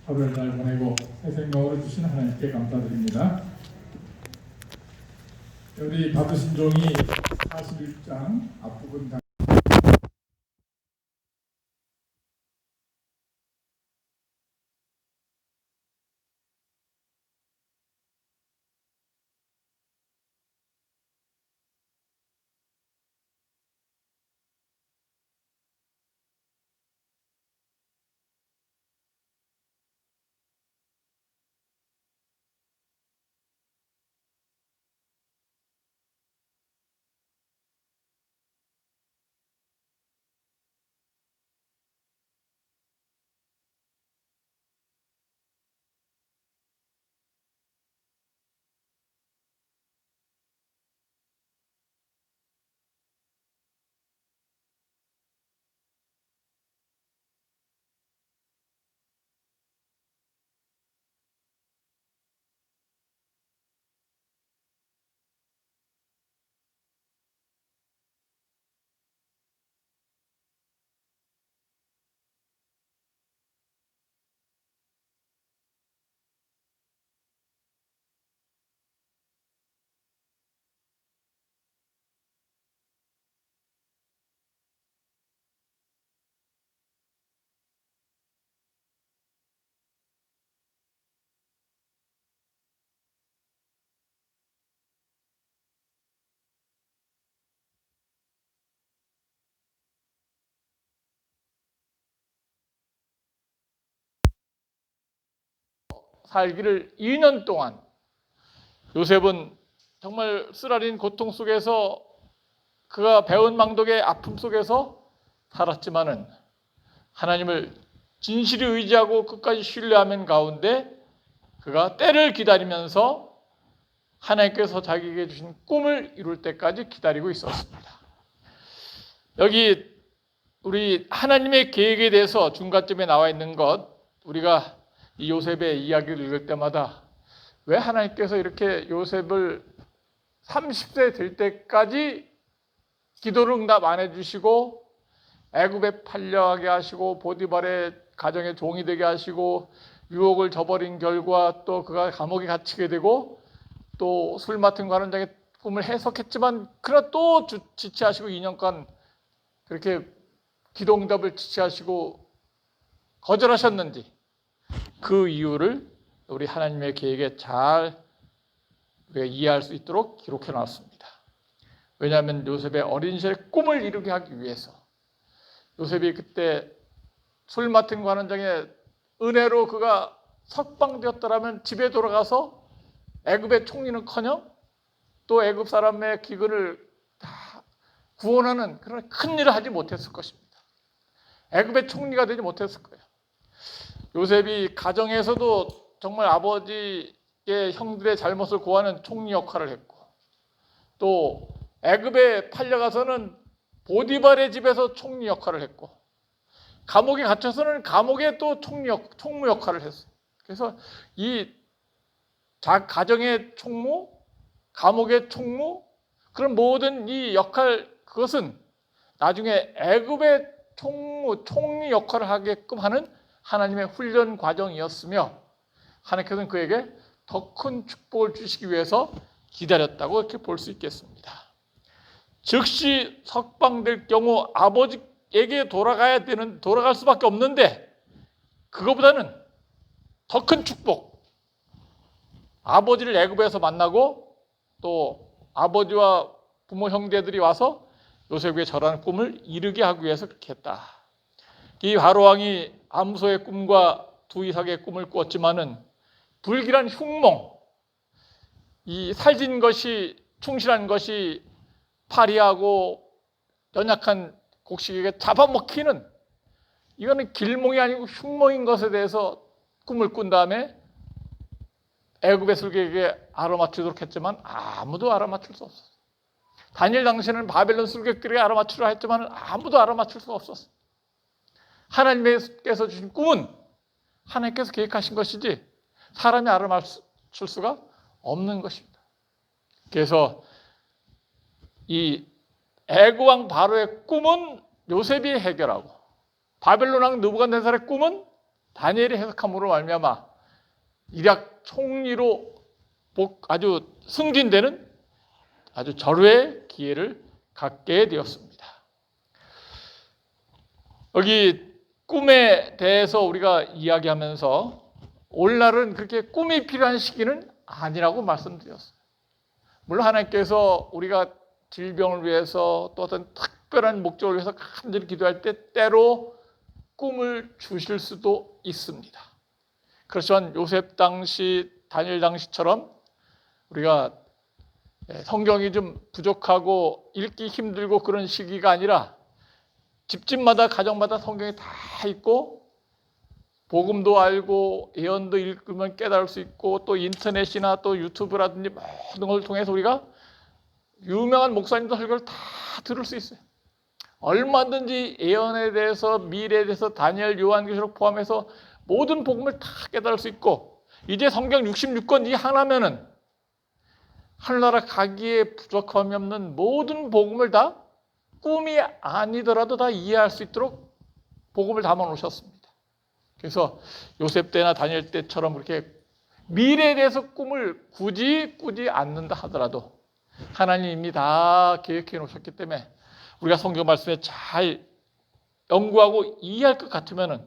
하루를 잘 보내고 새 생명으로 주신 하나님께 감사드립니다. 우리 받으신 종이 41장 앞부분 살기를 2년 동안 요셉은 정말 쓰라린 고통 속에서 그가 배운 망덕의 아픔 속에서 살았지만은 하나님을 진실히 의지하고 끝까지 신뢰하는 가운데 그가 때를 기다리면서 하나님께서 자기에게 주신 꿈을 이룰 때까지 기다리고 있었습니다. 여기 우리 하나님의 계획에 대해서 중간쯤에 나와 있는 것, 우리가 이 요셉의 이야기를 읽을 때마다 왜 하나님께서 이렇게 요셉을 30세 될 때까지 기도를 응답 안 해주시고 애굽에 팔려가게 하시고 보디발의 가정의 종이 되게 하시고 유혹을 저버린 결과 또 그가 감옥에 갇히게 되고 또 술 맡은 관원장의 꿈을 해석했지만 그러나 또 지체하시고 2년간 그렇게 기도 응답을 지체하시고 거절하셨는지 그 이유를 우리 하나님의 계획에 잘 이해할 수 있도록 기록해 놨습니다. 왜냐하면 요셉의 어린 시절의 꿈을 이루게 하기 위해서 요셉이 그때 술 맡은 관원장의 은혜로 그가 석방되었더라면 집에 돌아가서 애굽의 총리는커녕 또 애굽 사람의 기근을 다 구원하는 그런 큰 일을 하지 못했을 것입니다. 애굽의 총리가 되지 못했을 거예요. 요셉이 가정에서도 정말 아버지의 형들의 잘못을 고하는 총리 역할을 했고 또 애굽에 팔려가서는 보디발의 집에서 총리 역할을 했고 감옥에 갇혀서는 감옥에 또 총무 역할을 했어요. 그래서 이 가정의 총무, 감옥의 총무 그런 모든 이 역할 그것은 나중에 애굽의 총리 역할을 하게끔 하는 하나님의 훈련 과정이었으며 하나님께서는 그에게 더 큰 축복을 주시기 위해서 기다렸다고 이렇게 볼 수 있겠습니다. 즉시 석방될 경우 아버지에게 돌아갈 수밖에 없는데 그거보다는 더 큰 축복, 아버지를 애굽에서 만나고 또 아버지와 부모 형제들이 와서 요셉에게 절하는 꿈을 이루게 하기 위해서 그렇게 했다. 이 바로왕이 암소의 꿈과 두 이삭의 꿈을 꾸었지만은 불길한 흉몽, 이 살진 것이 충실한 것이 파리하고 연약한 곡식에게 잡아먹히는 이거는 길몽이 아니고 흉몽인 것에 대해서 꿈을 꾼 다음에 애굽의 술객에게 알아맞추도록 했지만 아무도 알아맞출 수 없었어요. 다니엘 당시에는 바벨론 술객들에게 알아맞추려 했지만 아무도 알아맞출 수가 없었어요. 하나님께서 주신 꿈은 하나님께서 계획하신 것이지 사람이 알아맞출 수가 없는 것입니다. 그래서 이 애굽왕 바로의 꿈은 요셉이 해결하고 바벨론 왕 느부갓네살의 꿈은 다니엘이 해석함으로 말미암아 이락 총리로 아주 승진되는 아주 절호의 기회를 갖게 되었습니다. 여기 꿈에 대해서 우리가 이야기하면서 오늘날은 그렇게 꿈이 필요한 시기는 아니라고 말씀드렸어요. 물론 하나님께서 우리가 질병을 위해서 또 어떤 특별한 목적을 위해서 간절히 기도할 때 때로 꿈을 주실 수도 있습니다. 그렇지만 요셉 당시, 다니엘 당시처럼 우리가 성경이 좀 부족하고 읽기 힘들고 그런 시기가 아니라 집집마다 가정마다 성경이 다 있고 복음도 알고 예언도 읽으면 깨달을 수 있고 또 인터넷이나 또 유튜브라든지 모든 걸 통해서 우리가 유명한 목사님들 설교를 다 들을 수 있어요. 얼마든지 예언에 대해서 미래에 대해서 다니엘, 요한계시록 포함해서 모든 복음을 다 깨달을 수 있고 이제 성경 66권 이 하나면은 하늘나라 가기에 부족함이 없는 모든 복음을 다 꿈이 아니더라도 다 이해할 수 있도록 복음을 담아 놓으셨습니다. 그래서 요셉 때나 다니엘 때처럼 그렇게 미래에 대해서 꿈을 굳이 꾸지 않는다 하더라도 하나님이 다 계획해 놓으셨기 때문에 우리가 성경 말씀에 잘 연구하고 이해할 것 같으면은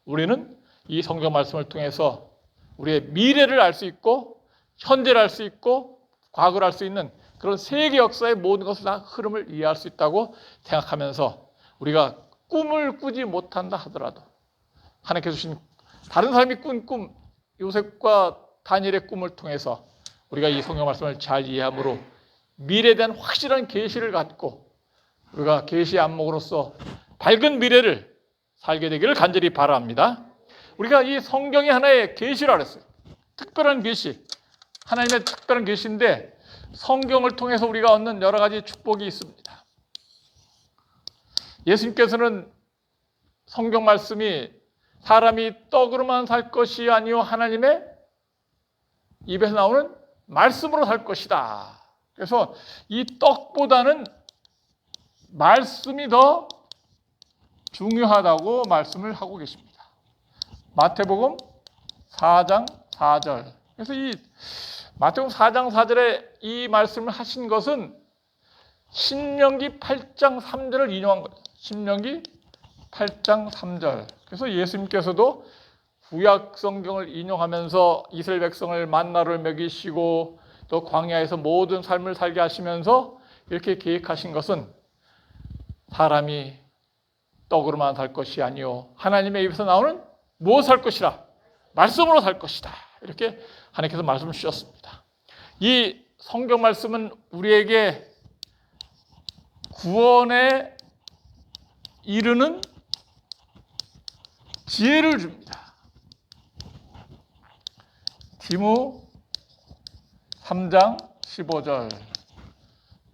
우리는 이 성경 말씀을 통해서 우리의 미래를 알 수 있고 현재를 알 수 있고 과거를 알 수 있는 그런 세계 역사의 모든 것을 다 흐름을 이해할 수 있다고 생각하면서 우리가 꿈을 꾸지 못한다 하더라도 하나님께서 주신 다른 사람이 꾼 꿈, 요셉과 다니엘의 꿈을 통해서 우리가 이 성경 말씀을 잘 이해함으로 미래에 대한 확실한 계시를 갖고 우리가 계시의 안목으로서 밝은 미래를 살게 되기를 간절히 바랍니다. 우리가 이 성경이 하나의 계시라 그랬어요. 특별한 계시, 하나님의 특별한 계시인데 성경을 통해서 우리가 얻는 여러 가지 축복이 있습니다. 예수님께서는 성경 말씀이 사람이 떡으로만 살 것이 아니요 하나님의 입에서 나오는 말씀으로 살 것이다. 그래서 이 떡보다는 말씀이 더 중요하다고 말씀을 하고 계십니다. 마태복음 4장 4절. 그래서 이 마태복음 4장 4절에 이 말씀을 하신 것은 신명기 8장 3절을 인용한 거예요. 신명기 8장 3절. 그래서 예수님께서도 구약 성경을 인용하면서 이스라엘 백성을 만나를 먹이시고 또 광야에서 모든 삶을 살게 하시면서 이렇게 계획하신 것은 사람이 떡으로만 살 것이 아니요 하나님의 입에서 나오는 무엇을 살 것이라 말씀으로 살 것이다. 이렇게 하나님께서 말씀을 주셨습니다. 이 성경 말씀은 우리에게 구원에 이르는 지혜를 줍니다. 디모 3장 15절.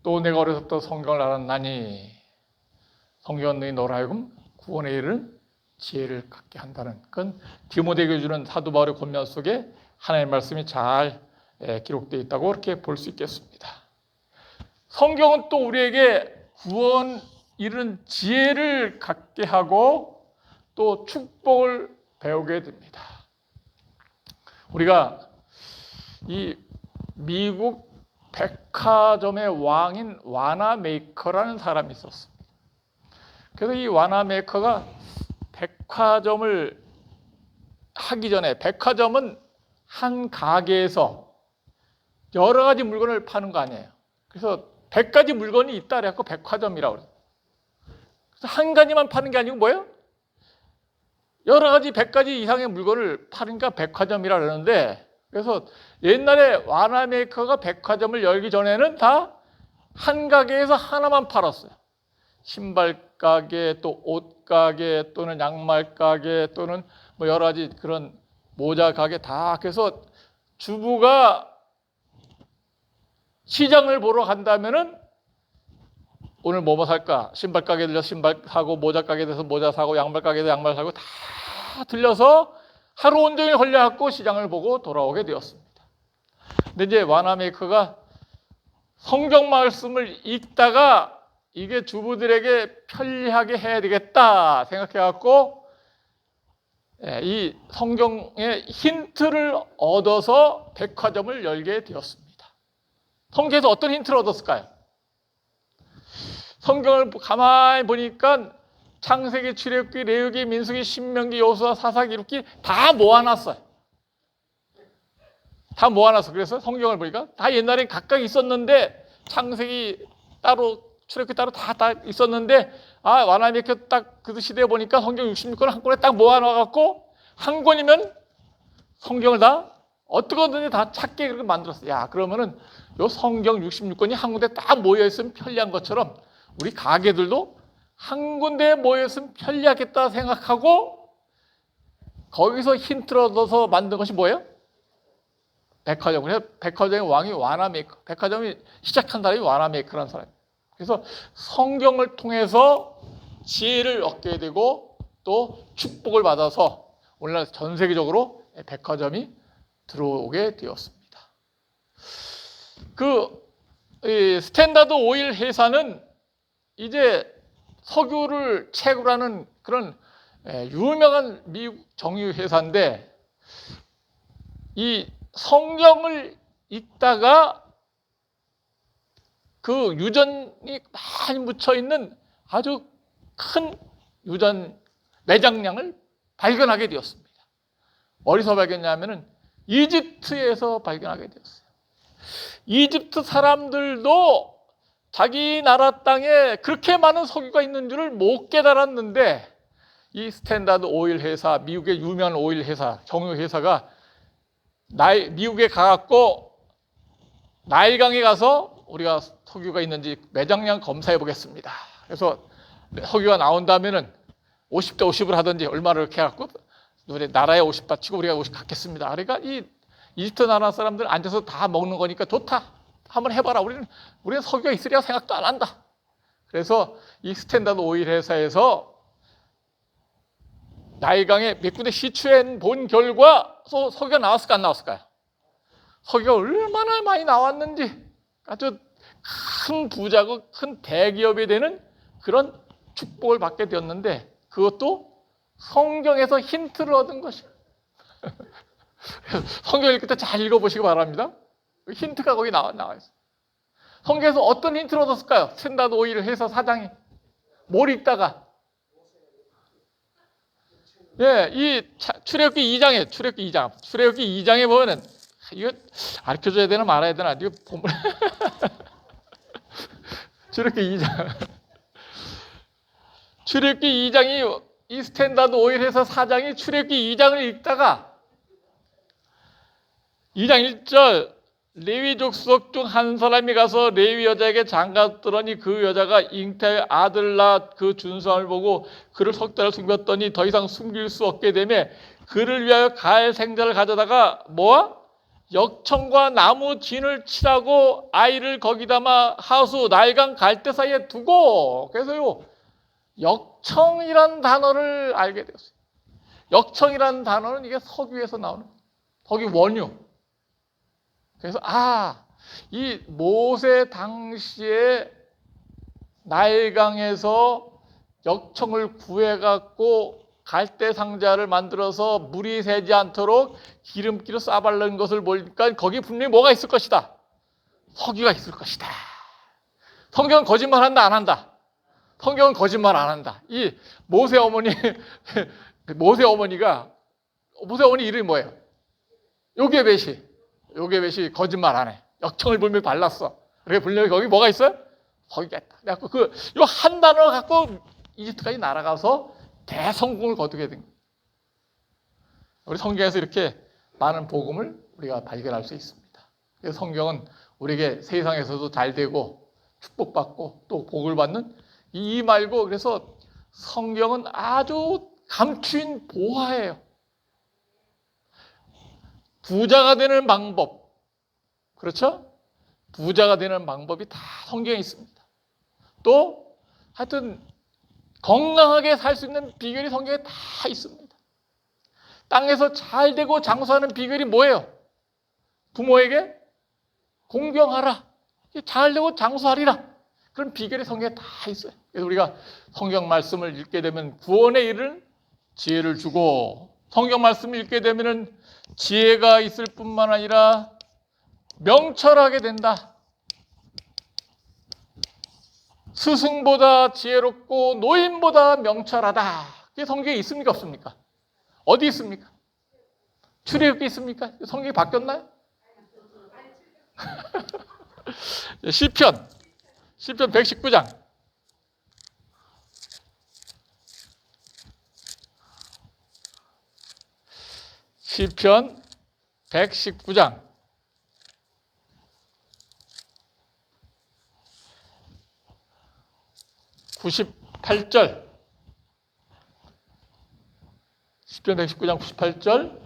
또 내가 어려서부터 성경을 알았나니 성경은 너희로 하여금 구원에 이르는 지혜를 갖게 한다는, 그건 디모데에게 주는 사도 바울의 권면 속에 하나님의 말씀이 잘 기록되어 있다고 그렇게 볼 수 있겠습니다. 성경은 또 우리에게 구원 이르는 지혜를 갖게 하고 또 축복을 배우게 됩니다. 우리가 이 미국 백화점의 왕인 와나메이커라는 사람이 있었습니다. 그래서 이 와나메이커가 백화점을 하기 전에, 백화점은 한 가게에서 여러 가지 물건을 파는 거 아니에요. 그래서 100가지 물건이 있다 그래갖고 백화점이라고 그래요. 그래서 한 가지만 파는 게 아니고 뭐예요? 여러 가지 100가지 이상의 물건을 파니까 백화점이라 그러는데, 그래서 옛날에 와나메이커가 백화점을 열기 전에는 다 한 가게에서 하나만 팔았어요. 신발 가게, 또 옷 가게, 또는 양말 가게, 또는 뭐 여러 가지 그런 모자 가게 다. 그래서 주부가 시장을 보러 간다면은 오늘 뭐 살까? 신발 가게 들려서 신발 사고, 모자 가게 돼서 모자 사고, 양말 가게 돼서 양말 사고 다 들려서 하루 온종일 걸려갖고 시장을 보고 돌아오게 되었습니다. 근데 이제 와나메이커가 성경 말씀을 읽다가 이게 주부들에게 편리하게 해야 되겠다 생각해갖고 이 성경의 힌트를 얻어서 백화점을 열게 되었습니다. 성경에서 어떤 힌트를 얻었을까요? 성경을 가만히 보니까 창세기, 출애굽기, 레위기, 민수기, 신명기, 여호수아, 사사기, 기록기 다 모아놨어요. 다 모아놨어. 그래서 성경을 보니까 다 옛날에 각각 있었는데 창세기 따로, 출애굽기 따로 다 있었는데 와나미 딱 그 시대에 보니까 성경 66권 한 권에 딱 모아놔갖고 한 권이면 성경을 다 어떻게든지 다 찾게 그렇게 만들었어요. 야, 그러면은 요 성경 66권이 한 군데 딱 모여있으면 편리한 것처럼 우리 가게들도 한 군데에 모여있으면 편리하겠다 생각하고 거기서 힌트를 얻어서 만든 것이 뭐예요? 백화점. 그래서 백화점의 왕이 와나메이커. 백화점이 시작한 사람이 와나메이커라는 사람이에요. 그래서 성경을 통해서 지혜를 얻게 되고 또 축복을 받아서 오늘날 전 세계적으로 백화점이 들어오게 되었습니다. 스탠다드 오일 회사는 이제 석유를 채굴 하는 그런 유명한 미국 정유 회사인데 이 성경을 읽다가 그 유전이 많이 묻혀 있는 아주 큰 유전 매장량을 발견하게 되었습니다. 어디서 발견했냐면은 이집트에서 발견하게 되었어요. 이집트 사람들도 자기 나라 땅에 그렇게 많은 석유가 있는 줄을 못 깨달았는데 이 스탠다드 오일 회사, 미국의 유명한 오일 회사, 정유 회사가 미국에 가갖고 나일강에 가서 우리가 석유가 있는지 매장량 검사해 보겠습니다. 그래서 석유가 나온다면은 50대 50을 하든지 얼마를 이렇게 해갖고 우리 나라에 50 바치고 우리가 50 갖겠습니다. 그러니까 이 이집트 나라 사람들 앉아서 다 먹는 거니까 좋다. 한번 해봐라. 우리는 석유가 있으리라 생각도 안 한다. 그래서 이 스탠다드 오일 회사에서 나일강에 몇 군데 시추해 본 결과 석유가 나왔을까 안 나왔을까요? 석유가 얼마나 많이 나왔는지 아주 큰 부자고 큰 대기업이 되는 그런 축복을 받게 되었는데 그것도 성경에서 힌트를 얻은 것이에요. 성경 읽을 때 잘 읽어보시기 바랍니다. 힌트가 거기 나와 있어요. 성경에서 어떤 힌트를 얻었을까요? 스탠다드 오일 회사 사장이 뭘 읽다가 이 출애굽기 2장에 보면은 이거 가르쳐줘야 되나 말아야 되나 이거 보면 출애굽기 2장이 이 스탠다드 오일 회사 사장이 출애굽기 2장을 읽다가 2장 1절 레위 족속 중 한 사람이 가서 레위 여자에게 장갔더니 그 여자가 잉태의 아들 낳아 그 준성을 보고 그를 석 달을 숨겼더니 더 이상 숨길 수 없게 되며 그를 위하여 가엘 생자를 가져다가 역청과 나무 진을 칠하고 아이를 거기다마 하수 나일강 갈대 사이에 두고 그래서요 역청이란 단어를 알게 되었어요. 역청이라는 단어는 이게 석유에서 나오는 석유 원유. 그래서 이 모세 당시에 나일강에서 역청을 구해갖고 갈대 상자를 만들어서 물이 새지 않도록 기름기로 싸바른 것을 보니까 거기 분명히 뭐가 있을 것이다. 석유가 있을 것이다. 성경은 거짓말한다 안 한다. 성경은 거짓말 안 한다. 이 모세 어머니 어머니 이름이 뭐예요? 요게벳이 거짓말 안 해. 역청을 분명히 발랐어. 그래 분명히 거기 뭐가 있어요? 석유가 있다. 그래갖고 요 한 단어 갖고 이집트까지 날아가서 대성공을 거두게 된 거예요. 우리 성경에서 이렇게 많은 복음을 우리가 발견할 수 있습니다. 그래서 성경은 우리에게 세상에서도 잘 되고 축복받고 또 복을 받는 이 말고 그래서 성경은 아주 감추인 보화예요. 부자가 되는 방법, 그렇죠? 부자가 되는 방법이 다 성경에 있습니다. 또 하여튼 건강하게 살 수 있는 비결이 성경에 다 있습니다. 땅에서 잘 되고 장수하는 비결이 뭐예요? 부모에게 공경하라. 잘 되고 장수하리라. 그런 비결이 성경에 다 있어요. 그래서 우리가 성경 말씀을 읽게 되면 구원에 이르는 지혜를 주고 성경 말씀을 읽게 되면은 지혜가 있을 뿐만 아니라 명철하게 된다. 스승보다 지혜롭고 노인보다 명철하다. 이게 성경에 있습니까? 없습니까? 어디 있습니까? 출애굽기 있습니까? 성경이 바뀌었나요? 시편 119장. 시편 119장. 98절. 시편 119장 98절.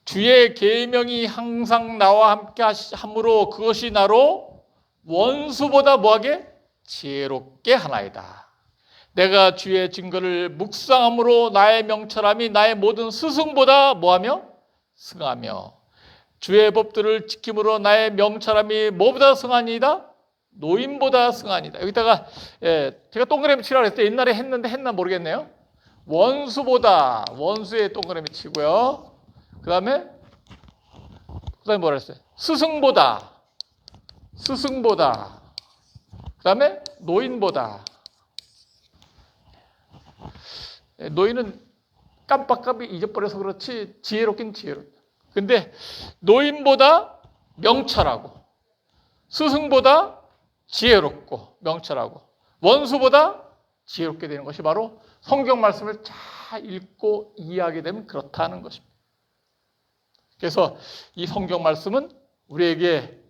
주의 계명이 항상 나와 함께 함으로 그것이 나로 원수보다 뭐하게? 지혜롭게 하나이다. 내가 주의 증거를 묵상함으로 나의 명철함이 나의 모든 스승보다 뭐하며? 승하며 주의 법들을 지킴으로 나의 명철함이 뭐보다 승하니이다? 노인보다 승하니이다. 여기다가 제가 동그라미 치라고 했을 때 옛날에 했나 모르겠네요. 원수보다, 원수에 동그라미 치고요. 그 다음에 뭐라 했어요? 스승보다, 그 다음에 노인보다. 노인은 깜빡깜빡 잊어버려서 그렇지 지혜롭긴 지혜롭다. 근데 노인보다 명철하고, 스승보다 지혜롭고 명철하고, 원수보다 지혜롭게 되는 것이 바로 성경 말씀을 잘 읽고 이해하게 되면 그렇다는 것입니다. 그래서 이 성경 말씀은 우리에게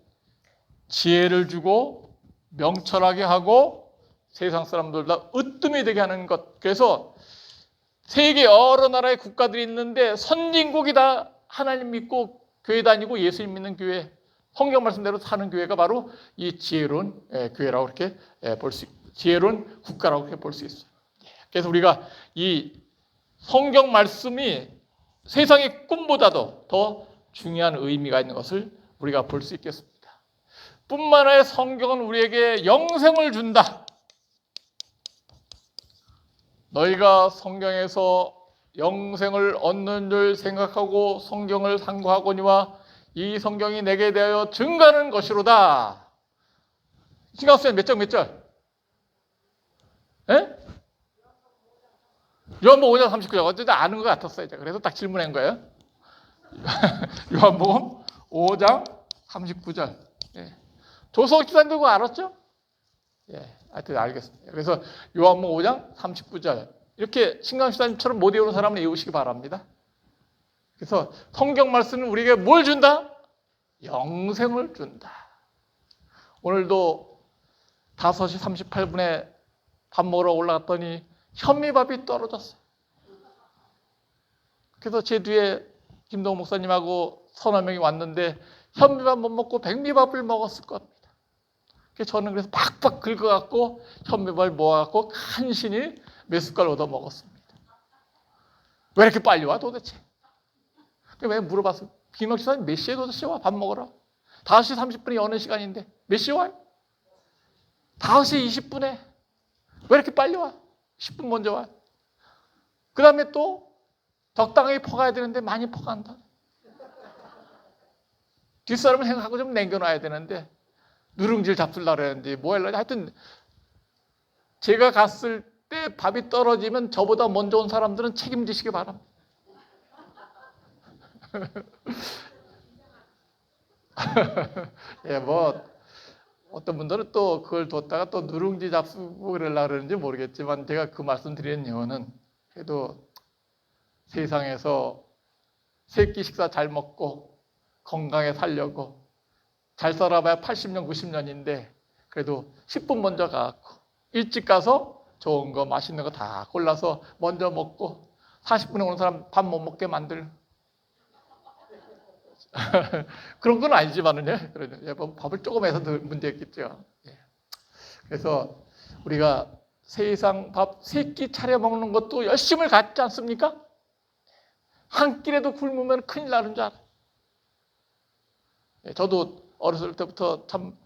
지혜를 주고 명철하게 하고 세상 사람들보다 으뜸이 되게 하는 것. 그래서 세계 여러 나라의 국가들이 있는데 선진국이 다 하나님 믿고 교회 다니고 예수님 믿는 교회, 성경 말씀대로 사는 교회가 바로 이 지혜로운 교회라고 이렇게 볼 수, 지혜로운 국가라고 이렇게 볼 수 있어요. 그래서 우리가 이 성경 말씀이 세상의 꿈보다도 더 중요한 의미가 있는 것을 우리가 볼 수 있겠습니다. 뿐만 아니라 성경은 우리에게 영생을 준다. 너희가 성경에서 영생을 얻는 줄 생각하고 성경을 상고하거니와 이 성경이 내게 대하여 증거하는 것이로다. 신경 쓰면 몇 절? 예? 요한복음 5장 39절. 어쨌든 아는 것 같았어요. 그래서 딱 질문한 거예요. 요한복음 5장 39절. 예. 조석 기사님도 그거 알았죠? 예, 하여튼 알겠습니다. 그래서 요한복음 5장 39절. 이렇게 신강 시사님처럼 못 외우는 사람은 외우시기 바랍니다. 그래서 성경 말씀은 우리에게 뭘 준다? 영생을 준다. 오늘도 5시 38분에 밥 먹으러 올라갔더니 현미밥이 떨어졌어요. 그래서 제 뒤에 김동호 목사님하고 서너 명이 왔는데 현미밥 못 먹고 백미밥을 먹었을 겁니다. 그래서 저는 그래서 팍팍 긁어갖고 현미밥을 모아갖고 간신히 몇 숟갈 얻어 먹었습니다. 왜 이렇게 빨리 와 도대체? 왜 물어봤어요? 김혁 지사님 몇 시에 도대체 와? 밥 먹으러? 5시 30분이 여는 시간인데 몇 시에 와요? 5시 20분에. 왜 이렇게 빨리 와? 10분 먼저 와. 그 다음에 또 적당히 퍼가야 되는데 많이 퍼간다. 뒷사람을 생각하고 좀 남겨놔야 되는데 누룽지를 잡수려고 했는데 뭐 하려고. 하여튼 제가 갔을 때 밥이 떨어지면 저보다 먼저 온 사람들은 책임지시기 바랍니다. 예, 뭐 어떤 분들은 또 그걸 뒀다가 또 누룽지 잡수고 그러려고 그러는지 모르겠지만 제가 그 말씀 드리는 이유는 그래도 세상에서 세끼 식사 잘 먹고 건강에 살려고 잘 살아봐야 80년, 90년인데 그래도 10분 먼저 가고 일찍 가서 좋은 거 맛있는 거 다 골라서 먼저 먹고 40분에 오는 사람 밥 못 먹게 만들 그런 건 아니지만은요. 밥을 조금 해서 문제였겠죠. 그래서 우리가 세상 밥 3끼 차려 먹는 것도 열심을 갖지 않습니까? 한 끼라도 굶으면 큰일 나는 줄 알아요. 저도 어렸을 때부터 참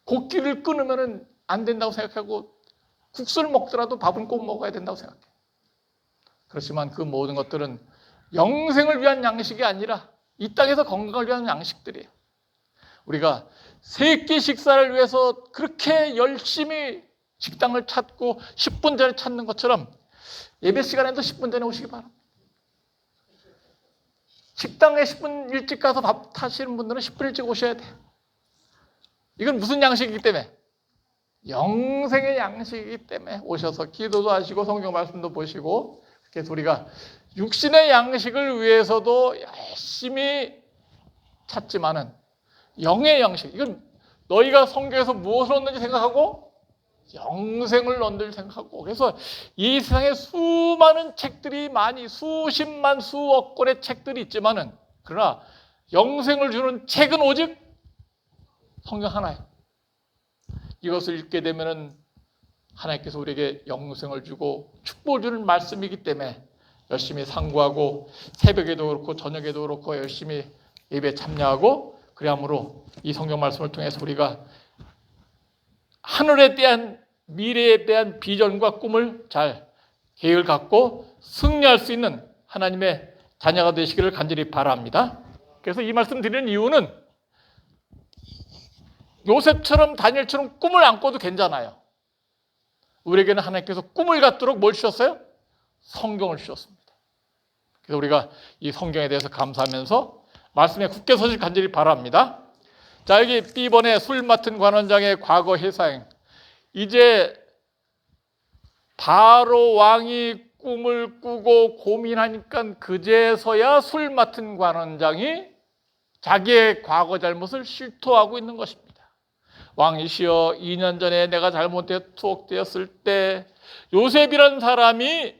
고기를 끊으면 안 된다고 생각하고 국수를 먹더라도 밥은 꼭 먹어야 된다고 생각해요. 그렇지만 그 모든 것들은 영생을 위한 양식이 아니라 이 땅에서 건강을 위한 양식들이에요. 우리가 세 끼 식사를 위해서 그렇게 열심히 식당을 찾고 10분 전에 찾는 것처럼 예배 시간에도 10분 전에 오시기 바랍니다. 식당에 10분 일찍 가서 밥 타시는 분들은 10분 일찍 오셔야 돼요. 이건 무슨 양식이기 때문에? 영생의 양식이기 때문에 오셔서 기도도 하시고 성경 말씀도 보시고, 그래서 우리가 육신의 양식을 위해서도 열심히 찾지만은 영의 양식, 이건 너희가 성경에서 무엇을 얻는지 생각하고 영생을 얻는 생각하고, 그래서 이 세상에 수많은 책들이 많이 수십만 수억 권의 책들이 있지만은 그러나 영생을 주는 책은 오직 성경 하나예요. 이것을 읽게 되면은 하나님께서 우리에게 영생을 주고 축복을 주는 말씀이기 때문에 열심히 상고하고 새벽에도 그렇고 저녁에도 그렇고 열심히 예배에 참여하고, 그러므로 이 성경 말씀을 통해서 우리가 하늘에 대한 미래에 대한 비전과 꿈을 잘 계획을 갖고 승리할 수 있는 하나님의 자녀가 되시기를 간절히 바랍니다. 그래서 이 말씀 드리는 이유는 요셉처럼 다니엘처럼 꿈을 안 꿔도 괜찮아요. 우리에게는 하나님께서 꿈을 갖도록 뭘 주셨어요? 성경을 주셨습니다. 그래서 우리가 이 성경에 대해서 감사하면서 말씀에 굳게 서실 간절히 바랍니다. 자, 여기 B번에 술 맡은 관원장의 과거 회상. 이제 바로 왕이 꿈을 꾸고 고민하니까 그제서야 술 맡은 관원장이 자기의 과거 잘못을 실토하고 있는 것입니다. 왕이시여, 2년 전에 내가 잘못되어 투옥되었을 때 요셉이라는 사람이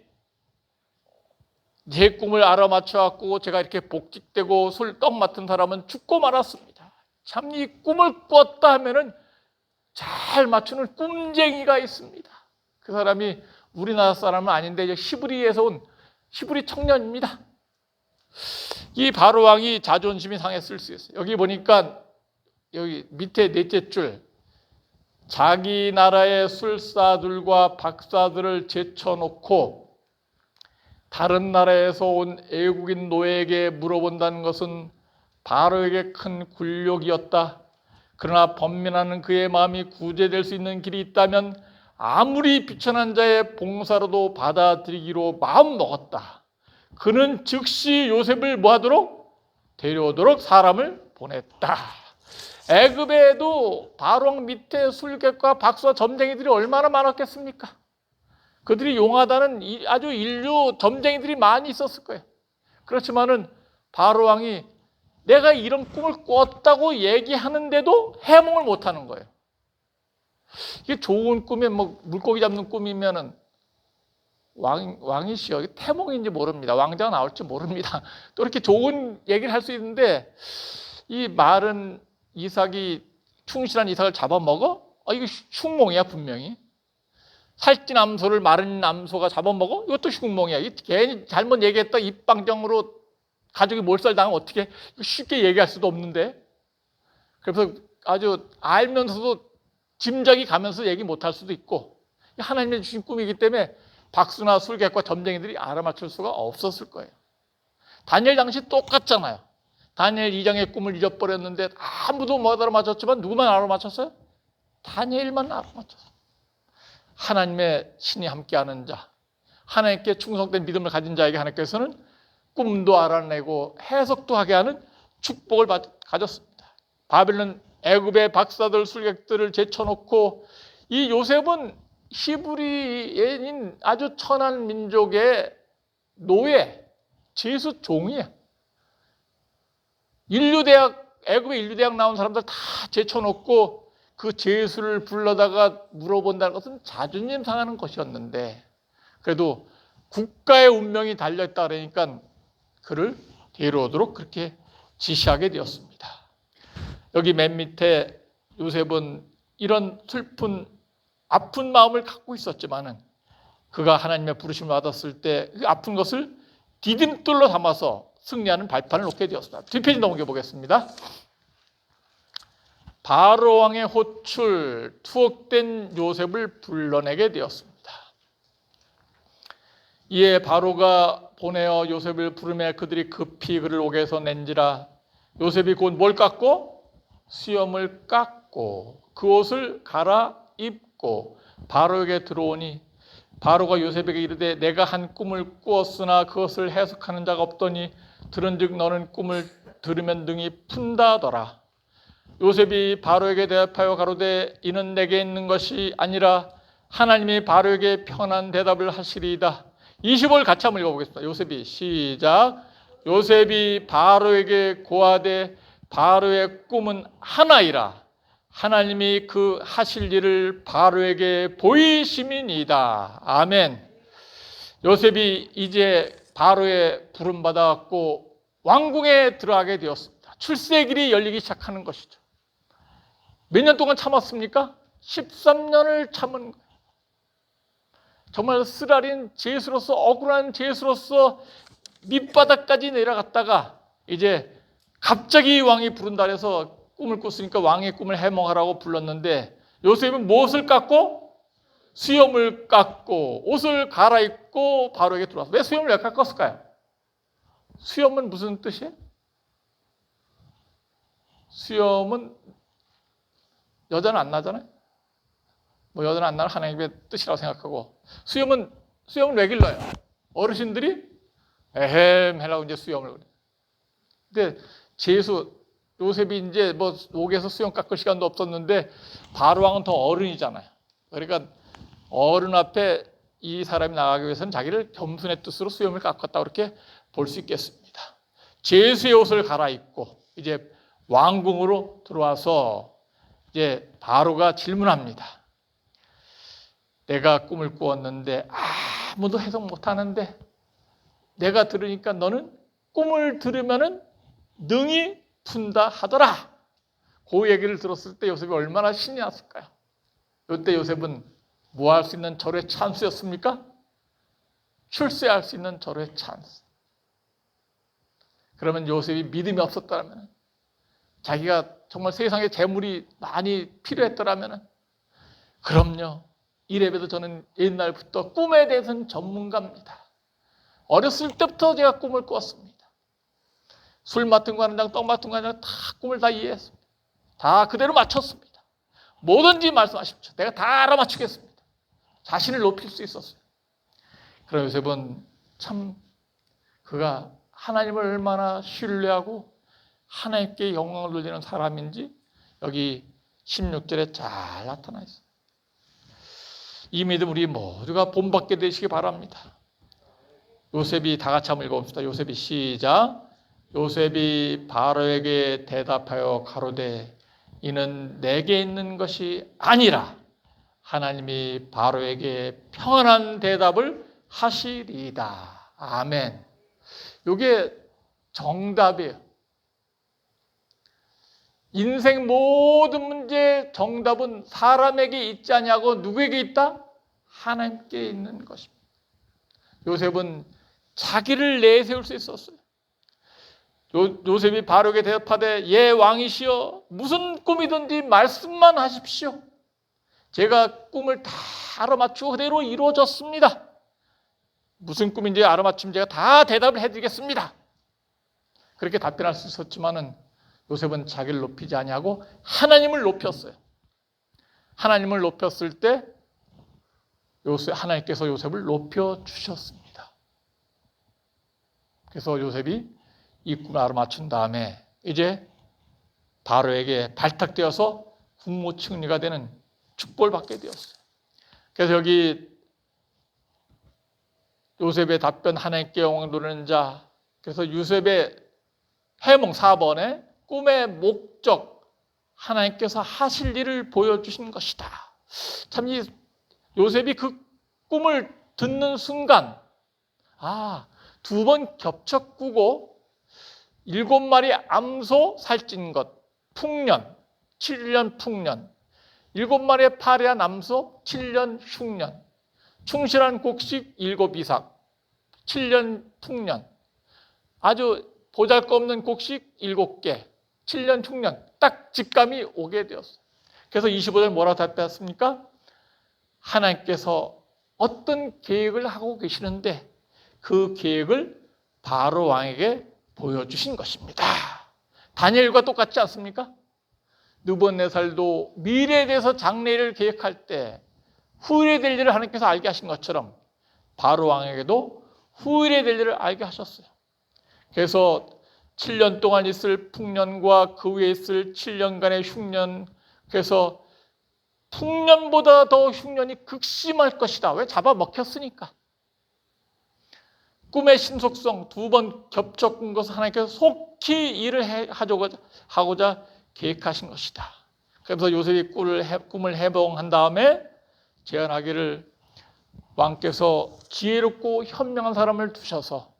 제 꿈을 알아맞혀갖고 제가 이렇게 복직되고 술 떡 맡은 사람은 죽고 말았습니다. 참 이 꿈을 꿨다 하면은 잘 맞추는 꿈쟁이가 있습니다. 그 사람이 우리나라 사람은 아닌데 이제 히브리에서 온 히브리 청년입니다. 이 바로 왕이 자존심이 상했을 수 있어요. 여기 보니까 여기 밑에 넷째 줄, 자기 나라의 술사들과 박사들을 제쳐놓고 다른 나라에서 온 애국인 노예에게 물어본다는 것은 바로에게 큰 굴욕이었다. 그러나 번민하는 그의 마음이 구제될 수 있는 길이 있다면 아무리 비천한 자의 봉사로도 받아들이기로 마음먹었다. 그는 즉시 요셉을 뭐하도록? 데려오도록 사람을 보냈다. 애굽에도 바로왕 밑에 술객과 박수와 점쟁이들이 얼마나 많았겠습니까? 그들이 용하다는 아주 인류 점쟁이들이 많이 있었을 거예요. 그렇지만은 바로왕이 내가 이런 꿈을 꿨다고 얘기하는데도 해몽을 못하는 거예요. 이게 좋은 꿈에 뭐 물고기 잡는 꿈이면은 왕이시여, 태몽인지 모릅니다. 왕자가 나올지 모릅니다. 또 이렇게 좋은 얘기를 할 수 있는데 이 말은 이삭이 충실한 이삭을 잡아먹어? 이거 흉몽이야 분명히. 살찐 암소를 마른 암소가 잡아먹어? 이것도 흉몽이야. 괜히 잘못 얘기했다 입방정으로 가족이 몰살당하면 어떻게 쉽게 얘기할 수도 없는데. 그래서 아주 알면서도 짐작이 가면서 얘기 못할 수도 있고, 하나님의 주신 꿈이기 때문에 박수나 술객과 점쟁이들이 알아맞힐 수가 없었을 거예요. 다니엘 당시 똑같잖아요. 다니엘 2장의 꿈을 잊어버렸는데 아무도 못 알아맞혔지만 누구만 알아맞혔어요? 다니엘만 알아맞혔어요. 하나님의 신이 함께하는 자, 하나님께 충성된 믿음을 가진 자에게 하나님께서는 꿈도 알아내고 해석도 하게 하는 축복을 가졌습니다. 바벨론 애굽의 박사들 술객들을 제쳐놓고, 이 요셉은 히브리인 아주 천한 민족의 노예, 제수 종이에요. 애굽의 인류대학 나온 사람들 다 제쳐놓고 그 제수를 불러다가 물어본다는 것은 자존심 상하는 것이었는데, 그래도 국가의 운명이 달려있다 그러니까 그를 데려오도록 그렇게 지시하게 되었습니다. 여기 맨 밑에 요셉은 이런 슬픈 아픈 마음을 갖고 있었지만은 그가 하나님의 부르심을 받았을 때 그 아픈 것을 디딤돌로 삼아서 승리하는 발판을 놓게 되었습니다. 뒷페이지 넘겨보겠습니다. 바로 왕의 호출, 투옥된 요셉을 불러내게 되었습니다. 이에 바로가 보내어 요셉을 부르매 그들이 급히 그를 옥에서 낸지라. 요셉이 곧 뭘 깎고? 수염을 깎고 그 옷을 갈아입고 바로에게 들어오니 바로가 요셉에게 이르되 내가 한 꿈을 꾸었으나 그것을 해석하는 자가 없더니 들은즉 너는 꿈을 들으면 능히 푼다더라. 요셉이 바로에게 대답하여 가로되 이는 내게 있는 것이 아니라 하나님이 바로에게 편한 대답을 하시리이다. 20절 같이 한번 읽어보겠습니다. 요셉이 시작. 요셉이 바로에게 고하되 바로의 꿈은 하나이라. 하나님이 그 하실 일을 바로에게 보이심이니이다. 아멘. 요셉이 이제 바로의 부름받아갖고 왕궁에 들어가게 되었습니다. 출세의 길이 열리기 시작하는 것이죠. 몇 년 동안 참았습니까? 13년을 참은 거예요. 정말 쓰라린 죄수로서, 억울한 죄수로서 밑바닥까지 내려갔다가 이제 갑자기 왕이 부른다 해서 꿈을 꿨으니까 왕의 꿈을 해몽하라고 불렀는데 요셉은 무엇을 깎고? 수염을 깎고 옷을 갈아입고 바로에게 들어왔어요. 왜 수염을 왜 깎았을까요? 수염은 무슨 뜻이에요? 수염은 여자는 안 나잖아요. 뭐 여자는 안 나는 하나님의 뜻이라고 생각하고 수염은 왜 길러요? 어르신들이 에헴 하려고 이제 수염을 그래요. 근데 요셉이 이제 뭐 옥에서 수염 깎을 시간도 없었는데 바로 왕은 더 어른이잖아요. 그러니까 어른 앞에 이 사람이 나가기 위해서는 자기를 겸손의 뜻으로 수염을 깎았다 그렇게 볼 수 있겠습니다. 제수의 옷을 갈아입고 이제 왕궁으로 들어와서 이제 바로가 질문합니다. 내가 꿈을 꾸었는데 아무도 해석 못하는데 내가 들으니까 너는 꿈을 들으면은 능히 푼다 하더라. 그 얘기를 들었을 때 요셉이 얼마나 신이 났을까요? 이때 요셉은 뭐 할 수 있는 절호의 찬스였습니까? 출세할 수 있는 절호의 찬스. 그러면 요셉이 믿음이 없었다면, 자기가 정말 세상에 재물이 많이 필요했더라면, 그럼요. 이래봬도 저는 옛날부터 꿈에 대해서는 전문가입니다. 어렸을 때부터 제가 꿈을 꾸었습니다. 술 맡은 거 하는 장, 떡 맡은 거 하는 장 다 꿈을 다 이해했습니다. 다 그대로 맞췄습니다. 뭐든지 말씀하십시오. 내가 다 알아맞추겠습니다. 자신을 높일 수 있었어요. 그럼 요셉은 참 그가 하나님을 얼마나 신뢰하고 하나님께 영광을 돌리는 사람인지 여기 16절에 잘 나타나 있어요. 이 믿음 우리 모두가 본받게 되시기 바랍니다. 요셉이 다 같이 한번 읽어봅시다. 요셉이 시작. 요셉이 바로에게 대답하여 가로되 이는 내게 있는 것이 아니라 하나님이 바로에게 평안한 대답을 하시리이다. 아멘. 이게 정답이에요. 인생 모든 문제의 정답은 사람에게 있지 않냐고 누구에게 있다? 하나님께 있는 것입니다. 요셉은 자기를 내세울 수 있었어요. 요셉이 바로에게 대답하되 예 왕이시여 무슨 꿈이든지 말씀만 하십시오. 제가 꿈을 다 알아맞추고 그대로 이루어졌습니다. 무슨 꿈인지 알아맞추면 제가 다 대답을 해드리겠습니다. 그렇게 답변할 수 있었지만은 요셉은 자기를 높이지 아니하고 하나님을 높였어요. 하나님을 높였을 때 하나님께서 요셉을 높여주셨습니다. 그래서 요셉이 이 꿈을 알아맞춘 다음에 이제 바로에게 발탁되어서 국무총리가 되는 축복을 받게 되었어요. 그래서 여기 요셉의 답변 하나님께 영광을 돌리는 자, 그래서 요셉의 해몽 4번에 꿈의 목적, 하나님께서 하실 일을 보여주신 것이다. 참 이 요셉이 그 꿈을 듣는 순간 두 번 겹쳐 꾸고 7마리 암소 살찐 것, 풍년, 7년 풍년, 7마리의 파리한 암소, 7년 흉년, 충실한 곡식 7이삭, 7년 풍년, 아주 보잘것없는 곡식 7개, 7년 흉년, 딱 직감이 오게 되었어요. 그래서 25절 뭐라고 답했습니까? 하나님께서 어떤 계획을 하고 계시는데 그 계획을 바로 왕에게 보여주신 것입니다. 다니엘과 똑같지 않습니까? 느부갓네살도 미래에 대해서 장래를 계획할 때 후일에 일을 하나님께서 알게 하신 것처럼 바로 왕에게도 후일에 일을 알게 하셨어요. 그래서 7년 동안 있을 풍년과 그 위에 있을 7년간의 흉년, 그래서 풍년보다 더 흉년이 극심할 것이다. 왜? 잡아먹혔으니까. 꿈의 신속성, 2번 겹쳐 꾼 것을 하나님께서 속히 일을 하고자 계획하신 것이다. 그래서 요셉이 꿈을 해몽한 다음에 제안하기를 왕께서 지혜롭고 현명한 사람을 두셔서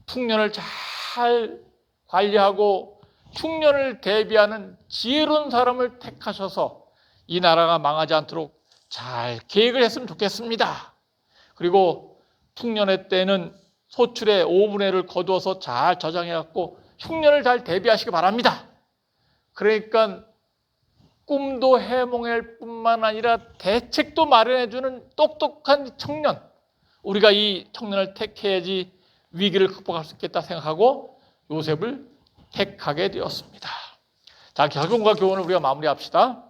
풍년을 잘 관리하고 흉년을 대비하는 지혜로운 사람을 택하셔서 이 나라가 망하지 않도록 잘 계획을 했으면 좋겠습니다. 그리고 풍년의 때는 소출의 5분의 1을 거두어서 잘 저장해갖고 흉년을 잘 대비하시기 바랍니다. 그러니까 꿈도 해몽할 뿐만 아니라 대책도 마련해주는 똑똑한 청년, 우리가 이 청년을 택해야지 위기를 극복할 수 있겠다 생각하고 요셉을 택하게 되었습니다. 자, 결론과 교훈을 우리가 마무리합시다.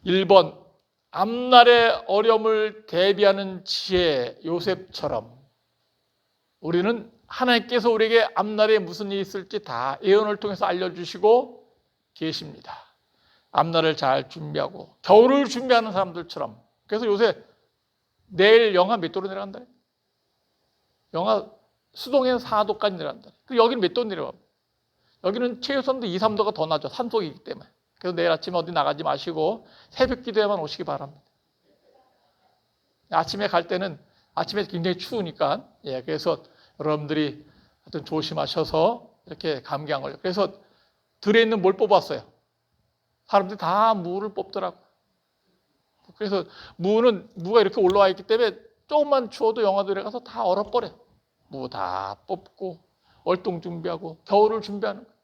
1번, 앞날의 어려움을 대비하는 지혜, 요셉처럼 우리는 하나님께서 우리에게 앞날에 무슨 일이 있을지 다 예언을 통해서 알려주시고 계십니다. 앞날을 잘 준비하고 겨울을 준비하는 사람들처럼. 그래서 요새 내일 영하 몇 도로 내려간다? 영하 수동에는 4도까지 내려간다. 그리고 여기는 몇 도 내려가? 여기는 최소한도 2, 3도가 더 나죠. 산속이기 때문에. 그래서 내일 아침에 어디 나가지 마시고 새벽 기도에만 오시기 바랍니다. 아침에 갈 때는 아침에 굉장히 추우니까, 그래서 여러분들이 하여튼 조심하셔서 이렇게 감기 안 걸려. 그래서 들에 있는 뭘 뽑았어요. 사람들이 다 무를 뽑더라고요. 그래서 무가 이렇게 올라와 있기 때문에 조금만 추워도 영하도에 가서 다 얼어버려요. 무 다 뽑고 월동 준비하고 겨울을 준비하는 거예요.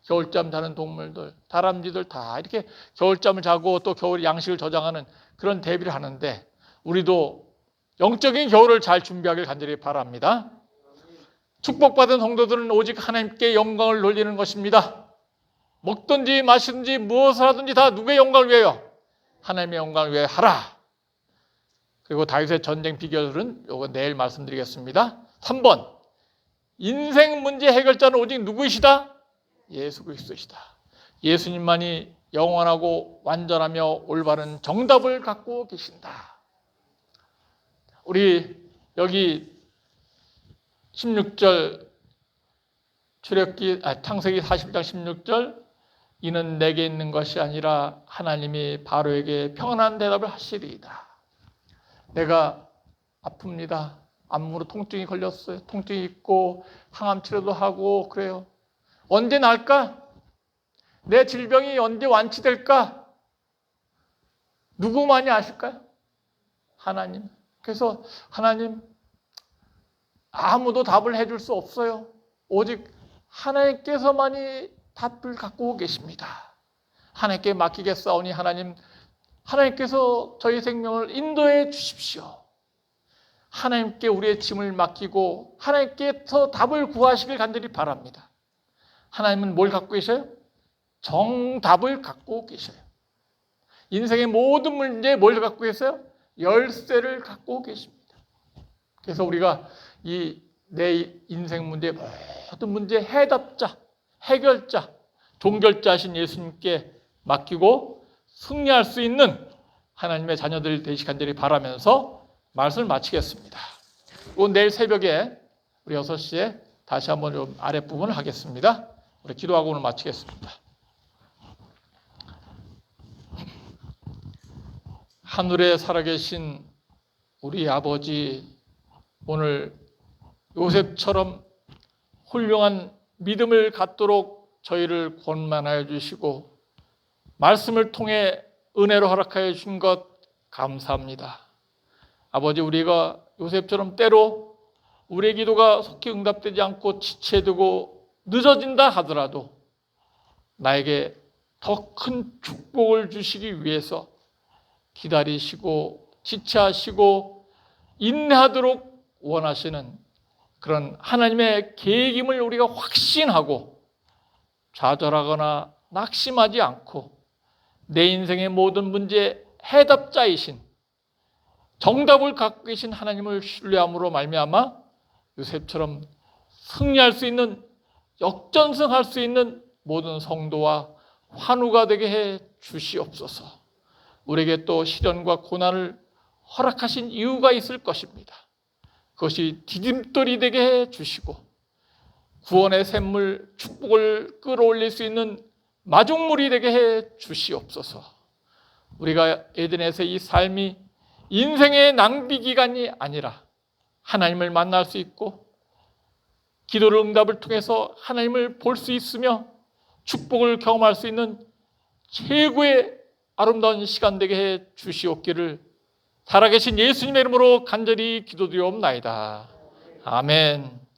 겨울잠 자는 동물들, 다람쥐들 다 이렇게 겨울잠을 자고 또 겨울 양식을 저장하는 그런 대비를 하는데 우리도 영적인 겨울을 잘 준비하길 간절히 바랍니다. 축복받은 성도들은 오직 하나님께 영광을 돌리는 것입니다. 먹든지 마시든지 무엇을 하든지 다 누구의 영광을 위하여? 하나님의 영광을 위하여 하라. 그리고 다윗의 전쟁 비결은 이거 내일 말씀드리겠습니다. 3번, 인생 문제 해결자는 오직 누구이시다? 예수 그리스도이시다. 예수님만이 영원하고 완전하며 올바른 정답을 갖고 계신다. 우리 여기 16절 창세기 40장 16절, 이는 내게 있는 것이 아니라 하나님이 바로에게 평안한 대답을 하시리이다. 내가 아픕니다. 안무로 통증이 걸렸어요. 통증이 있고 항암 치료도 하고 그래요. 언제 나을까? 내 질병이 언제 완치될까? 누구만이 아실까요? 하나님. 그래서 하나님, 아무도 답을 해줄 수 없어요. 오직 하나님께서만이 답을 갖고 계십니다. 하나님께 맡기겠사오니 하나님께서 저희 생명을 인도해 주십시오. 하나님께 우리의 짐을 맡기고 하나님께서 답을 구하시길 간절히 바랍니다. 하나님은 뭘 갖고 계셔요? 정답을 갖고 계셔요. 인생의 모든 문제에 뭘 갖고 계세요? 열쇠를 갖고 계십니다. 그래서 우리가 내 인생 문제, 모든 문제 해답자, 해결자, 종결자신 예수님께 맡기고 승리할 수 있는 하나님의 자녀들 되시기 간절히 바라면서 말씀을 마치겠습니다. 내일 새벽에 우리 6시에 다시 한번 좀 아랫부분을 하겠습니다. 우리 기도하고 오늘 마치겠습니다. 하늘에 살아계신 우리 아버지, 오늘 요셉처럼 훌륭한 믿음을 갖도록 저희를 권만하여 주시고 말씀을 통해 은혜로 허락하여 주신 것 감사합니다. 아버지, 우리가 요셉처럼 때로 우리의 기도가 속히 응답되지 않고 지체되고 늦어진다 하더라도 나에게 더 큰 축복을 주시기 위해서 기다리시고 지체하시고 인내하도록 원하시는 그런 하나님의 계획임을 우리가 확신하고 좌절하거나 낙심하지 않고 내 인생의 모든 문제의 해답자이신 정답을 갖고 계신 하나님을 신뢰함으로 말미암아 요셉처럼 승리할 수 있는, 역전승할 수 있는 모든 성도와 환우가 되게 해 주시옵소서. 우리에게 또 시련과 고난을 허락하신 이유가 있을 것입니다. 그것이 디딤돌이 되게 해 주시고 구원의 샘물, 축복을 끌어올릴 수 있는 마중물이 되게 해 주시옵소서. 우리가 에덴에서의 이 삶이 인생의 낭비 기간이 아니라 하나님을 만날 수 있고 기도를 응답을 통해서 하나님을 볼 수 있으며 축복을 경험할 수 있는 최고의 아름다운 시간 되게 해 주시옵기를 살아계신 예수님의 이름으로 간절히 기도드리옵나이다. 아멘.